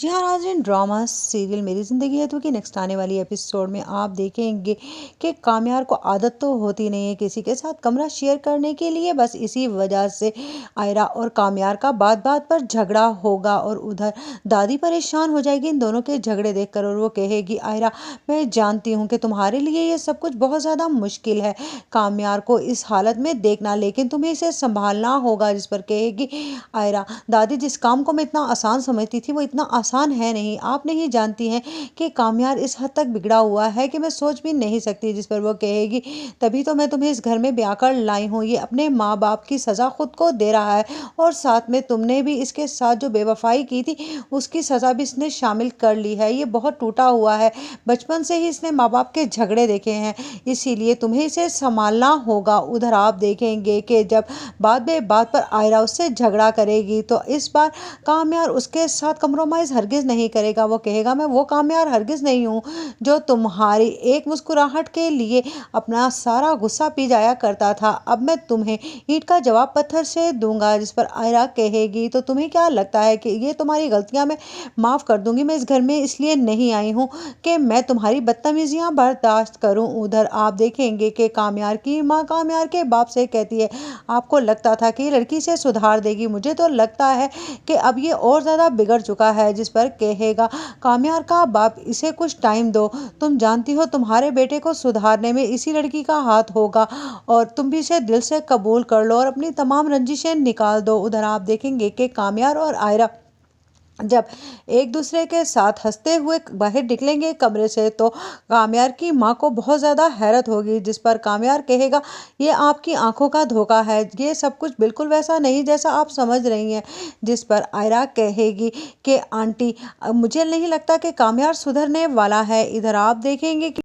जी हाँ नाज़रीन, drama serial मेरी ज़िंदगी है तो कि नेक्स्ट आने वाली एपिसोड में आप देखेंगे कि कामयार को आदत तो होती नहीं है किसी के साथ कमरा शेयर करने के लिए। बस इसी वजह से आयरा और कामयार का बात बात पर झगड़ा होगा और उधर दादी परेशान हो जाएगी इन दोनों के झगड़े देखकर और वो कहेगी, आयरा मैं जानती हूँ कि तुम्हारे लिए ये सब कुछ बहुत ज़्यादा मुश्किल है कामयार को इस हालत में देखना, लेकिन तुम्हें इसे संभालना होगा। जिस पर कहेगी आयरा, दादी जिस काम को मैं इतना आसान समझती थी वो इतना आसान है नहीं। आप नहीं जानती हैं कि कामयार इस हद तक बिगड़ा हुआ है कि मैं सोच भी नहीं सकती। जिस पर वो कहेगी, तभी तो मैं तुम्हें इस घर में ब्याह कर लाई हूँ। ये अपने माँ बाप की सज़ा खुद को दे रहा है और साथ में तुमने भी इसके साथ जो बेवफाई की थी उसकी सज़ा भी इसने शामिल कर ली है। ये बहुत टूटा हुआ है, बचपन से ही इसने माँ बाप के झगड़े देखे हैं, इसीलिए तुम्हें इसे संभालना होगा। उधर आप देखेंगे कि जब बात बे बात पर आयरा उससे झगड़ा करेगी तो इस बार कामयार उसके साथ कंप्रोमाइज़ हरगिज़ नहीं करेगा। वो कहेगा, मैं वो कामयार हरगिज़ नहीं हूँ जो तुम्हारी एक मुस्कुराहट के लिए अपना सारा गुस्सा पी जाया करता था। अब मैं तुम्हें ईंट का जवाब पत्थर से दूंगा। जिस पर आयरा कहेगी, तो तुम्हें क्या लगता है कि ये तुम्हारी गलतियाँ मैं माफ़ कर दूंगी? मैं इस घर में इसलिए नहीं आई हूँ कि मैं तुम्हारी बदतमीजियाँ बर्दाश्त करूँ। उधर आप देखेंगे कि कामयार की माँ कामयार के बाप से कहती है, आपको लगता था कि लड़की से सुधार देगी, मुझे तो लगता है कि अब ये और ज़्यादा बिगड़ चुका है। जिस पर कहेगा कामयार का बाप, इसे कुछ टाइम दो, तुम जानती हो तुम्हारे बेटे को सुधारने में इसी लड़की का हाथ होगा और तुम भी इसे दिल से कबूल कर लो और अपनी तमाम रंजिशें निकाल दो। उधर आप देखेंगे कि कामयार और आयरा जब एक दूसरे के साथ हंसते हुए बाहर निकलेंगे कमरे से तो कामयार की माँ को बहुत ज़्यादा हैरत होगी। जिस पर कामयार कहेगा, ये आपकी आंखों का धोखा है, ये सब कुछ बिल्कुल वैसा नहीं जैसा आप समझ रही हैं। जिस पर आयरा कहेगी कि आंटी, मुझे नहीं लगता कि कामयार सुधरने वाला है। इधर आप देखेंगे कि